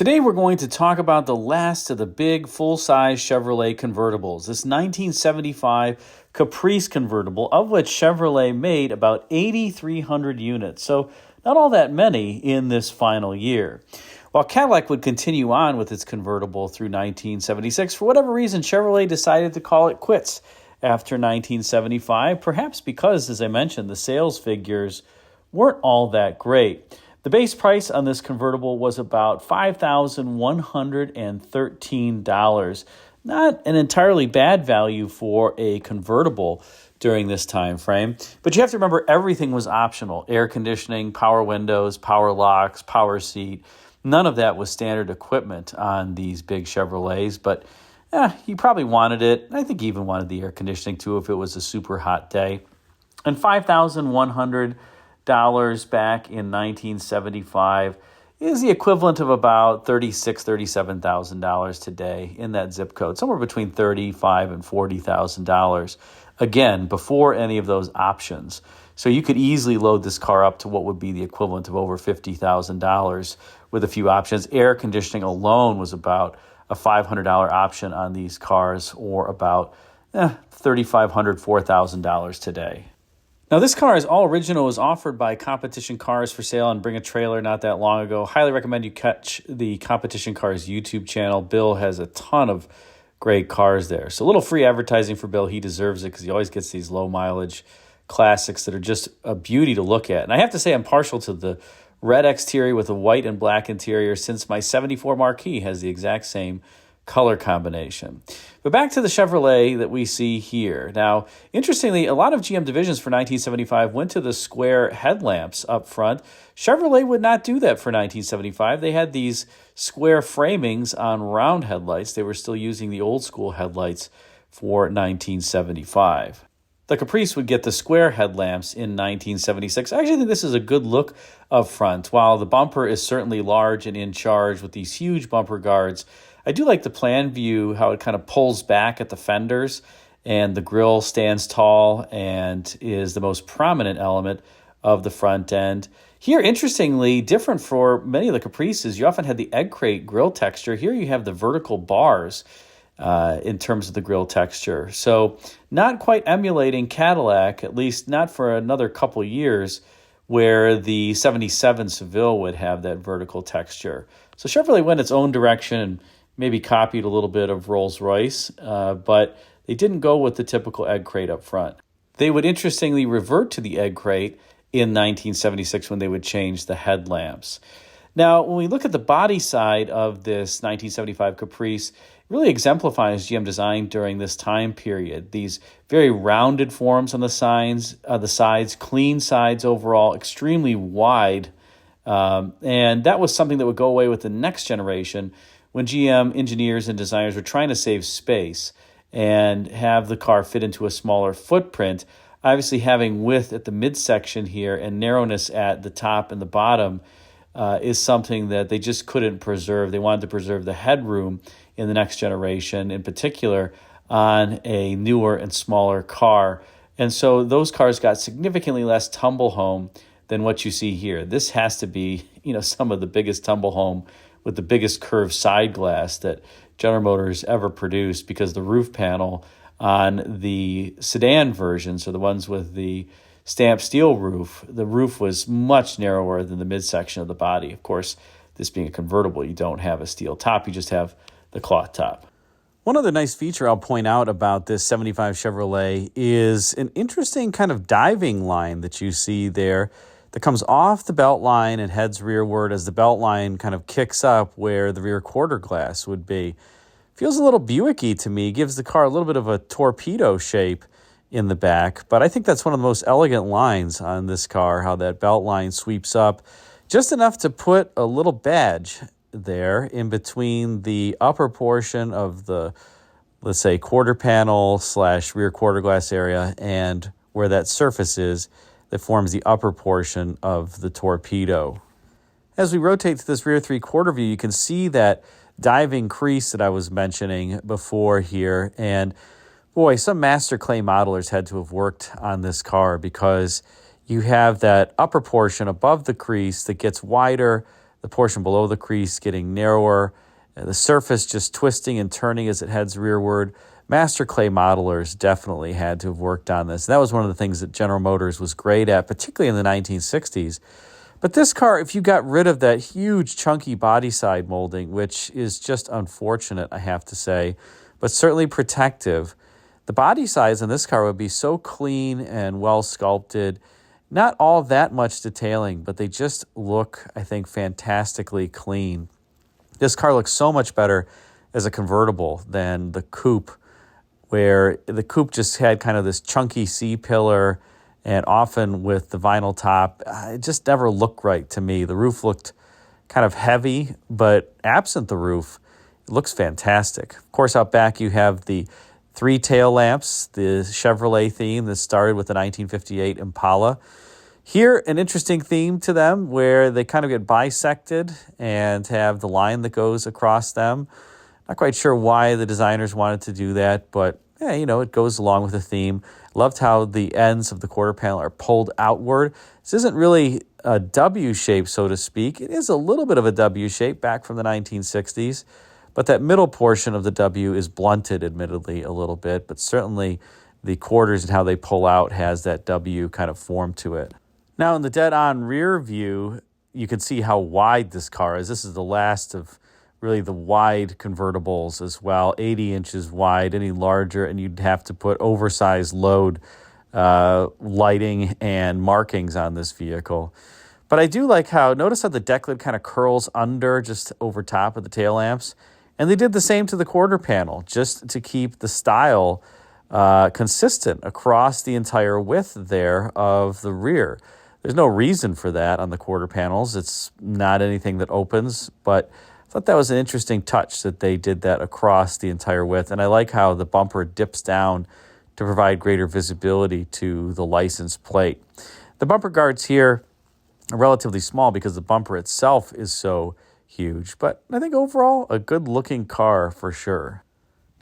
Today we're going to talk about the last of the big full-size Chevrolet convertibles, this 1975 Caprice convertible, of which Chevrolet made about 8,300 units, so not all that many in this final year. While Cadillac would continue on with its convertible through 1976, for whatever reason, Chevrolet decided to call it quits after 1975, perhaps because, as I mentioned, the sales figures weren't all that great. The base price on this convertible was about $5,113. Not an entirely bad value for a convertible during this time frame. But you have to remember everything was optional. Air conditioning, power windows, power locks, power seat. None of that was standard equipment on these big Chevrolets. But you probably wanted it. I think you even wanted the air conditioning too if it was a super hot day. And $5,100 back in 1975 is the equivalent of about $36,000, $37,000 today in that zip code, somewhere between $35,000 and $40,000. Again, before any of those options. So you could easily load this car up to what would be the equivalent of over $50,000 with a few options. Air conditioning alone was about a $500 option on these cars, or about $3,500, $4,000 today. Now, this car is all original. It was offered by Competition Cars for Sale and Bring a Trailer not that long ago. Highly recommend you catch the Competition Cars YouTube channel. Bill has a ton of great cars there. So a little free advertising for Bill. He deserves it because he always gets these low mileage classics that are just a beauty to look at. And I have to say I'm partial to the red exterior with a white and black interior, since my 74 Marquis has the exact same color combination. But back to the Chevrolet that we see here. Now, interestingly, a lot of GM divisions for 1975 went to the square headlamps up front. Chevrolet would not do that for 1975. They had these square framings on round headlights. They were still using the old school headlights for 1975. The Caprice would get the square headlamps in 1976. I actually think this is a good look up front. While the bumper is certainly large and in charge with these huge bumper guards, I do like the plan view, how it kind of pulls back at the fenders, and the grille stands tall and is the most prominent element of the front end. Here, interestingly, different for many of the Caprices, you often had the egg crate grille texture. Here you have the vertical bars in terms of the grille texture. So not quite emulating Cadillac, at least not for another couple years, where the 77 Seville would have that vertical texture. So Chevrolet went its own direction and maybe copied a little bit of Rolls-Royce, but they didn't go with the typical egg crate up front. They would interestingly revert to the egg crate in 1976 when they would change the headlamps. Now, when we look at the body side of this 1975 Caprice, it really exemplifies GM design during this time period. These very rounded forms on the sides, clean sides overall, extremely wide, and that was something that would go away with the next generation when GM engineers and designers were trying to save space and have the car fit into a smaller footprint. Obviously, having width at the midsection here and narrowness at the top and the bottom is something that they just couldn't preserve. They wanted to preserve the headroom in the next generation, in particular on a newer and smaller car. And so those cars got significantly less tumble home than what you see here. This has to be, some of the biggest tumble home with the biggest curved side glass that General Motors ever produced, because the roof panel on the sedan versions, so the ones with the stamped steel roof, the roof was much narrower than the midsection of the body. Of course, this being a convertible, you don't have a steel top, you just have the cloth top. One other nice feature I'll point out about this 75 Chevrolet is an interesting kind of diving line that you see there that comes off the belt line and heads rearward as the belt line kind of kicks up where the rear quarter glass would be. Feels a little Buick-y to me, gives the car a little bit of a torpedo shape in the back, but I think that's one of the most elegant lines on this car, how that belt line sweeps up just enough to put a little badge there in between the upper portion of the, let's say, quarter panel / rear quarter glass area and where that surface is that forms the upper portion of the torpedo. As we rotate to this rear three-quarter view, you can see that diving crease that I was mentioning before here. And boy, some master clay modelers had to have worked on this car, because you have that upper portion above the crease that gets wider the portion below the crease getting narrower, the surface just twisting and turning as it heads rearward. Master clay modelers definitely had to have worked on this. And that was one of the things that General Motors was great at, particularly in the 1960s. But this car, if you got rid of that huge chunky body side molding, which is just unfortunate, I have to say, but certainly protective, the body sides on this car would be so clean and well sculpted. Not all that much detailing, but they just look, I think, fantastically clean. This car looks so much better as a convertible than the coupe, where the coupe just had kind of this chunky C-pillar, and often with the vinyl top, it just never looked right to me. The roof looked kind of heavy, but absent the roof, it looks fantastic. Of course, out back you have the 3 tail lamps, the Chevrolet theme that started with the 1958 Impala. Here, an interesting theme to them where they kind of get bisected and have the line that goes across them. Not quite sure why the designers wanted to do that, but yeah, it goes along with the theme. Loved how the ends of the quarter panel are pulled outward. This isn't really a W shape, so to speak. It is a little bit of a W shape back from the 1960s, but that middle portion of the W is blunted, admittedly, a little bit, but certainly the quarters and how they pull out has that W kind of form to it. Now, in the dead-on rear view, you can see how wide this car is. This is the last of really the wide convertibles as well, 80 inches wide. Any larger, and you'd have to put oversized load lighting and markings on this vehicle. But I do like notice how the deck lid kind of curls under just over top of the tail lamps. And they did the same to the quarter panel, just to keep the style consistent across the entire width there of the rear. There's no reason for that on the quarter panels. It's not anything that opens, but I thought that was an interesting touch that they did that across the entire width. And I like how the bumper dips down to provide greater visibility to the license plate. The bumper guards here are relatively small because the bumper itself is so huge, but I think overall a good-looking car for sure.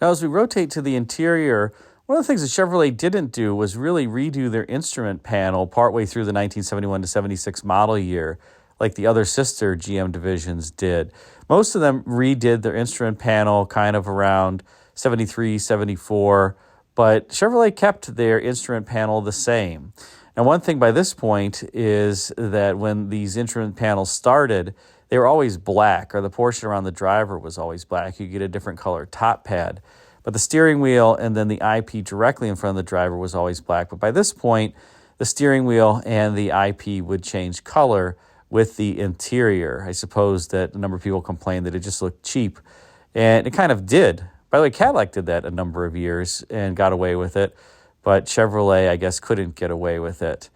Now, as we rotate to the interior, one of the things that Chevrolet didn't do was really redo their instrument panel partway through the 1971 to 76 model year, like the other sister GM divisions did. Most of them redid their instrument panel kind of around 73, 74, but Chevrolet kept their instrument panel the same. And one thing by this point is that when these instrument panels started, they were always black, or the portion around the driver was always black. You get a different color top pad. But the steering wheel and then the IP directly in front of the driver was always black. But by this point, the steering wheel and the IP would change color with the interior. I suppose that a number of people complained that it just looked cheap, and it kind of did. By the way, Cadillac did that a number of years and got away with it, but Chevrolet, I guess, couldn't get away with it.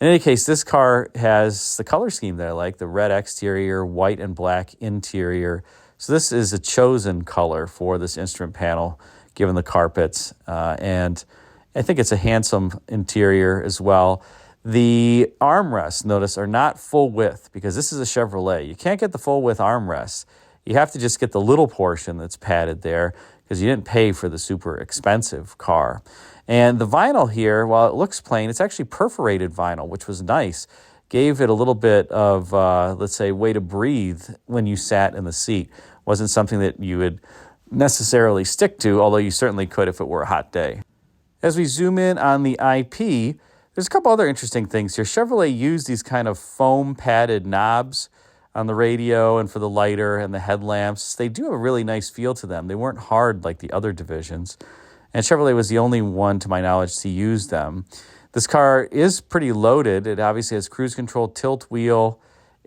In any case, this car has the color scheme that I like, the red exterior, white and black interior. So this is a chosen color for this instrument panel, given the carpets, and I think it's a handsome interior as well. The armrests, notice, are not full width because this is a Chevrolet. You can't get the full width armrests. You have to just get the little portion that's padded there because you didn't pay for the super expensive car. And the vinyl here, while it looks plain, it's actually perforated vinyl, which was nice. Gave it a little bit of, let's say, way to breathe when you sat in the seat. Wasn't something that you would necessarily stick to, although you certainly could if it were a hot day. As we zoom in on the IP, there's a couple other interesting things here. Chevrolet used these kind of foam padded knobs on the radio and for the lighter and the headlamps. They do have a really nice feel to them. They weren't hard like the other divisions. And Chevrolet was the only one, to my knowledge, to use them. This car is pretty loaded. It obviously has cruise control, tilt wheel,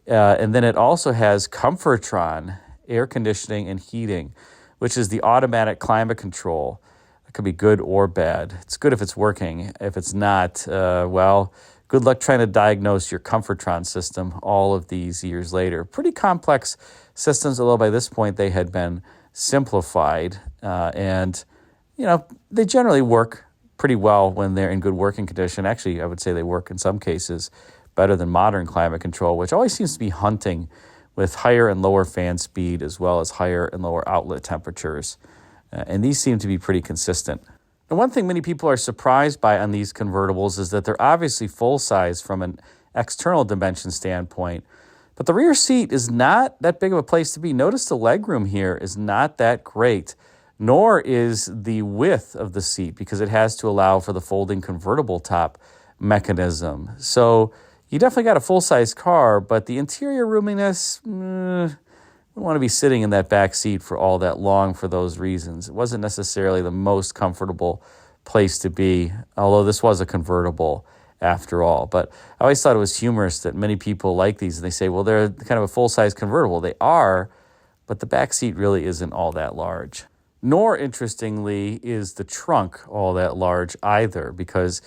and then it also has Comfortron, air conditioning and heating, which is the automatic climate control. It could be good or bad. It's good if it's working. If it's not, well, good luck trying to diagnose your Comfortron system all of these years later. Pretty complex systems, although by this point they had been simplified. And, they generally work pretty well when they're in good working condition. Actually, I would say they work in some cases better than modern climate control, which always seems to be hunting with higher and lower fan speed as well as higher and lower outlet temperatures. And these seem to be pretty consistent. And one thing many people are surprised by on these convertibles is that they're obviously full size from an external dimension standpoint, But the rear seat is not that big of a place to be. Notice the legroom here is not that great, nor is the width of the seat because it has to allow for the folding convertible top mechanism. So you definitely got a full-size car, but the interior roominess, don't want to be sitting in that back seat for all that long for those reasons. It wasn't necessarily the most comfortable place to be, although this was a convertible after all. But I always thought it was humorous that many people like these, and they say, well, they're kind of a full-size convertible. They are, but the back seat really isn't all that large. Nor, interestingly, is the trunk all that large either because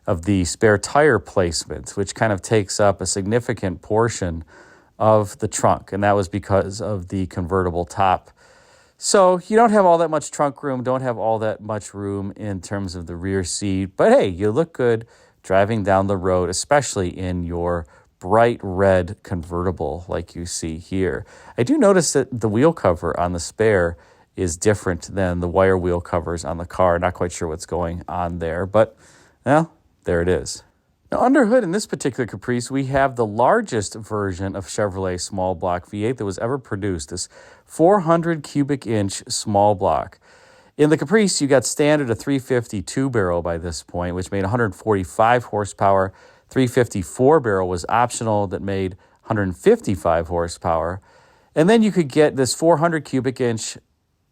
of the spare tire placement, which kind of takes up a significant portion of the trunk, and that was because of the convertible top. So you don't have all that much trunk room, don't have all that much room in terms of the rear seat, but hey, you look good driving down the road, especially in your bright red convertible like you see here. I do notice that the wheel cover on the spare is different than the wire wheel covers on the car. Not quite sure what's going on there, but well, there it is. Now, under hood in this particular Caprice, we have the largest version of Chevrolet small block V8 that was ever produced, this 400 cubic inch small block. In the Caprice, you got standard a 350 two-barrel by this point, which made 145 horsepower. 354 barrel was optional that made 155 horsepower. And then you could get this 400 cubic inch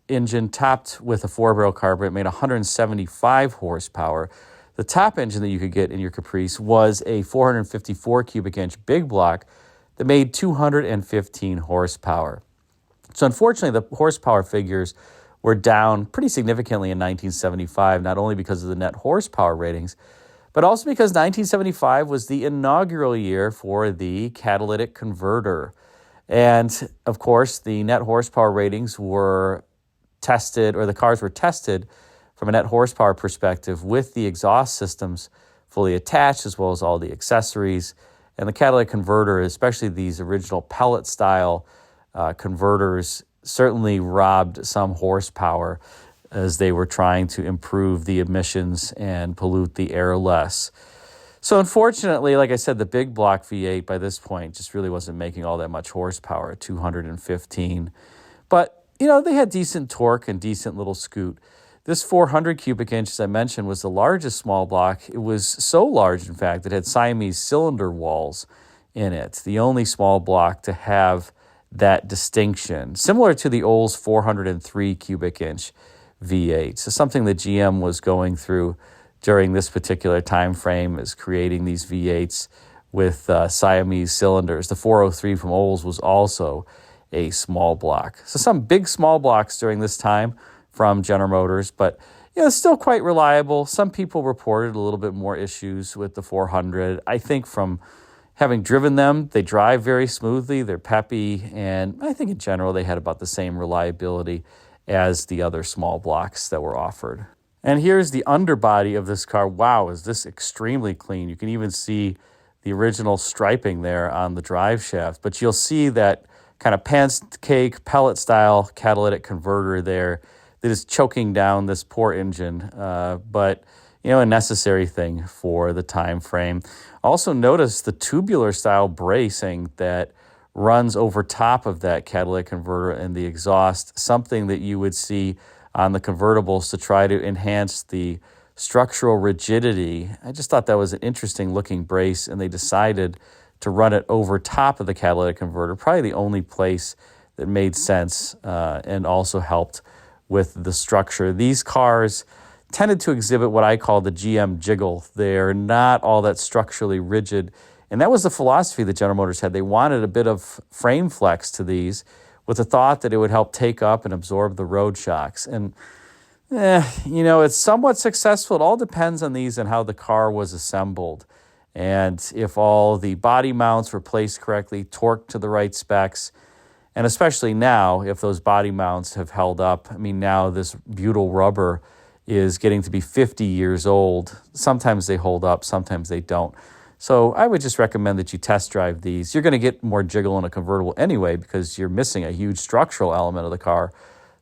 engine topped with a 4-barrel carburetor. It made 175 horsepower. The top engine that you could get in your Caprice was a 454 cubic inch big block that made 215 horsepower. So unfortunately, the horsepower figures were down pretty significantly in 1975, not only because of the net horsepower ratings, but also because 1975 was the inaugural year for the catalytic converter. And of course, the net horsepower ratings were tested, or the cars were tested from a net horsepower perspective with the exhaust systems fully attached, as well as all the accessories. And the catalytic converter, especially these original pellet style converters, certainly robbed some horsepower as they were trying to improve the emissions and pollute the air less. So unfortunately, like I said, the big block V8 by this point just really wasn't making all that much horsepower at 215. But, they had decent torque and decent little scoot. This 400 cubic inch, as I mentioned, was the largest small block. It was so large, in fact, it had Siamese cylinder walls in it, the only small block to have that distinction, similar to the Olds 403 cubic inch V8. So something that GM was going through during this particular time frame is creating these V8s with Siamese cylinders. The 403 from Olds was also a small block. So some big small blocks during this time from General Motors, but it's still quite reliable. Some people reported a little bit more issues with the 400. I think from having driven them, they drive very smoothly, they're peppy, and I think in general they had about the same reliability as the other small blocks that were offered. And here's the underbody of this car. Wow, is this extremely clean. You can even see the original striping there on the drive shaft, but you'll see that kind of pancake pellet style catalytic converter there that is choking down this poor engine, but a necessary thing for the time frame. Also notice the tubular style bracing that runs over top of that catalytic converter and the exhaust, something that you would see on the convertibles to try to enhance the structural rigidity. I just thought that was an interesting looking brace, and they decided to run it over top of the catalytic converter, probably the only place that made sense and also helped with the structure. These cars tended to exhibit what I call the GM jiggle. They're not all that structurally rigid. And that was the philosophy that General Motors had. They wanted a bit of frame flex to these with the thought that it would help take up and absorb the road shocks. And, it's somewhat successful. It all depends on these and how the car was assembled. And if all the body mounts were placed correctly, torqued to the right specs, and especially now, if those body mounts have held up. Now this butyl rubber is getting to be 50 years old. Sometimes they hold up, sometimes they don't. So I would just recommend that you test drive these. You're going to get more jiggle in a convertible anyway because you're missing a huge structural element of the car,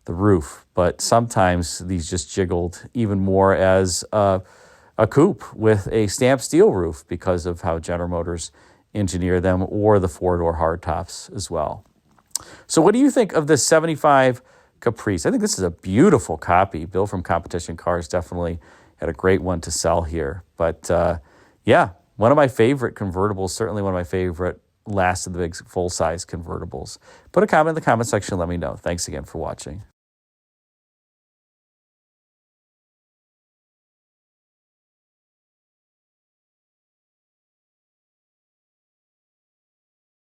the roof. But sometimes these just jiggled even more as a coupe with a stamped steel roof because of how General Motors engineer them, or the four-door hardtops as well. So what do you think of this 75 Caprice? I think this is a beautiful copy. Bill from Competition Cars definitely had a great one to sell here. But yeah, one of my favorite convertibles, certainly one of my favorite last of the big full-size convertibles. Put a comment in the comment section. Let me know. Thanks again for watching.